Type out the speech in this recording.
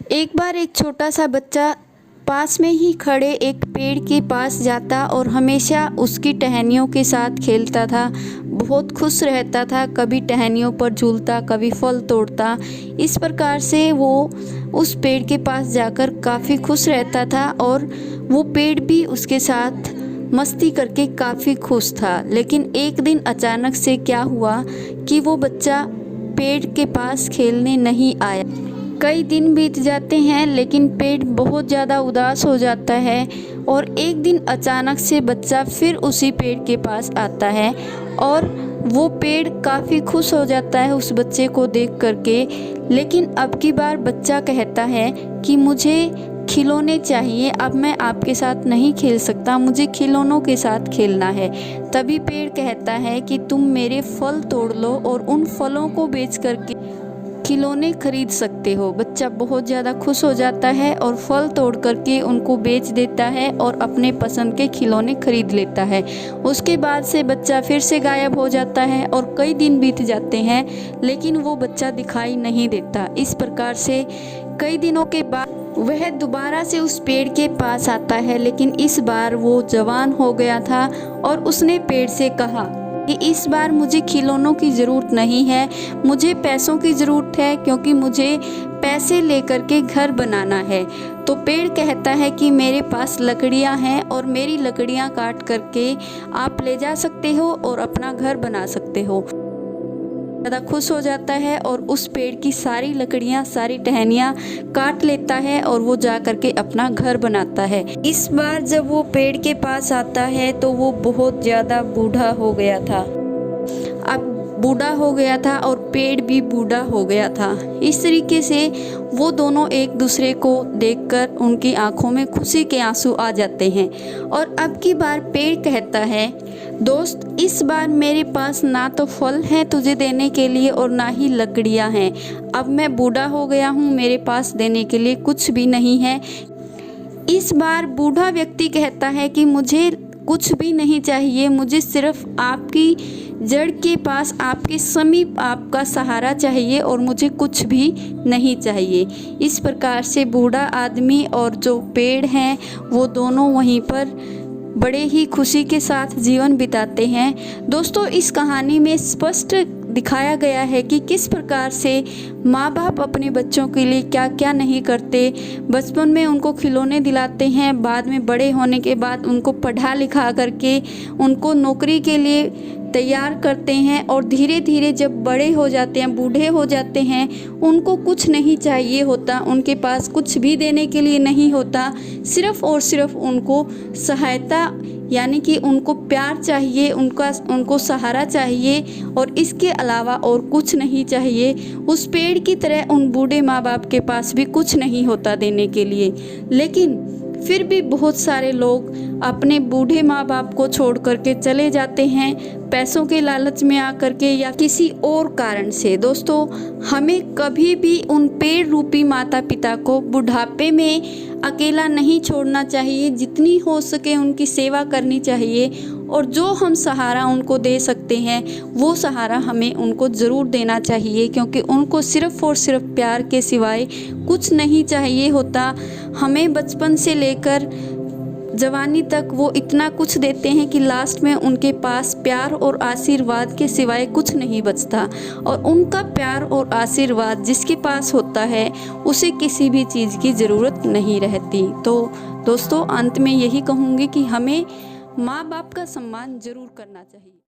एक बार एक छोटा सा बच्चा पास में ही खड़े एक पेड़ के पास जाता और हमेशा उसकी टहनियों के साथ खेलता था। बहुत खुश रहता था, कभी टहनियों पर झूलता, कभी फल तोड़ता। इस प्रकार से वो उस पेड़ के पास जाकर काफ़ी खुश रहता था और वो पेड़ भी उसके साथ मस्ती करके काफ़ी खुश था। लेकिन एक दिन अचानक से क्या हुआ कि वो बच्चा पेड़ के पास खेलने नहीं आया। कई दिन बीत जाते हैं लेकिन पेड़ बहुत ज़्यादा उदास हो जाता है और एक दिन अचानक से बच्चा फिर उसी पेड़ के पास आता है और वो पेड़ काफ़ी खुश हो जाता है उस बच्चे को देख करके। लेकिन अब की बार बच्चा कहता है कि मुझे खिलौने चाहिए, अब मैं आपके साथ नहीं खेल सकता, मुझे खिलौनों के साथ खेलना है। तभी पेड़ कहता है कि तुम मेरे फल तोड़ लो और उन फलों को बेच करके खिलौने खरीद सकते हो। बच्चा बहुत ज़्यादा खुश हो जाता है और फल तोड़ करके उनको बेच देता है और अपने पसंद के खिलौने खरीद लेता है। उसके बाद से बच्चा फिर से गायब हो जाता है और कई दिन बीत जाते हैं लेकिन वो बच्चा दिखाई नहीं देता। इस प्रकार से कई दिनों के बाद वह दोबारा से उस पेड़ के पास आता है, लेकिन इस बार वो जवान हो गया था और उसने पेड़ से कहा कि इस बार मुझे खिलौनों की ज़रूरत नहीं है, मुझे पैसों की ज़रूरत है, क्योंकि मुझे पैसे लेकर के घर बनाना है। तो पेड़ कहता है कि मेरे पास लकड़ियां हैं और मेरी लकड़ियां काट करके आप ले जा सकते हो और अपना घर बना सकते हो। ज़्यादा खुश हो जाता है और उस पेड़ की सारी लकड़ियां, सारी टहनियां काट लेता है और वो जा करके अपना घर बनाता है। इस बार जब वो पेड़ के पास आता है तो वो बहुत ज़्यादा बूढ़ा हो गया था। अब बूढ़ा हो गया था और पेड़ भी बूढ़ा हो गया था। इस तरीके से वो दोनों एक दूसरे को देखकर उनकी आंखों में खुशी के आंसू आ जाते हैं। और अब की बार पेड़ कहता है, दोस्त इस बार मेरे पास ना तो फल हैं तुझे देने के लिए और ना ही लकड़ियां हैं। अब मैं बूढ़ा हो गया हूँ, मेरे पास देने के लिए कुछ भी नहीं है। इस बार बूढ़ा व्यक्ति कहता है कि मुझे कुछ भी नहीं चाहिए, मुझे सिर्फ आपकी जड़ के पास, आपके समीप आपका सहारा चाहिए और मुझे कुछ भी नहीं चाहिए। इस प्रकार से बूढ़ा आदमी और जो पेड़ हैं वो दोनों वहीं पर बड़े ही खुशी के साथ जीवन बिताते हैं। दोस्तों, इस कहानी में स्पष्ट दिखाया गया है कि किस प्रकार से माँ बाप अपने बच्चों के लिए क्या क्या नहीं करते। बचपन में उनको खिलौने दिलाते हैं, बाद में बड़े होने के बाद उनको पढ़ा लिखा करके उनको नौकरी के लिए तैयार करते हैं और धीरे धीरे जब बड़े हो जाते हैं, बूढ़े हो जाते हैं, उनको कुछ नहीं चाहिए होता, उनके पास कुछ भी देने के लिए नहीं होता, सिर्फ़ और सिर्फ उनको सहायता यानी कि उनको प्यार चाहिए, उनको सहारा चाहिए और इसके अलावा और कुछ नहीं चाहिए। उस पेड़ की तरह उन बूढ़े माँ बाप के पास भी कुछ नहीं होता देने के लिए। लेकिन फिर भी बहुत सारे लोग अपने बूढ़े माँ बाप को छोड़ करके चले जाते हैं, पैसों के लालच में आकर के या किसी और कारण से। दोस्तों, हमें कभी भी उन पेड़ रूपी माता पिता को बुढ़ापे में अकेला नहीं छोड़ना चाहिए, जितनी हो सके उनकी सेवा करनी चाहिए और जो हम सहारा उनको दे सकते हैं वो सहारा हमें उनको ज़रूर देना चाहिए, क्योंकि उनको सिर्फ़ और सिर्फ प्यार के सिवाय कुछ नहीं चाहिए होता। हमें बचपन से लेकर जवानी तक वो इतना कुछ देते हैं कि लास्ट में उनके पास प्यार और आशीर्वाद के सिवाय कुछ नहीं बचता और उनका प्यार और आशीर्वाद जिसके पास होता है उसे किसी भी चीज़ की ज़रूरत नहीं रहती। तो दोस्तों, अंत में यही कहूँगी कि हमें माँ बाप का सम्मान ज़रूर करना चाहिए।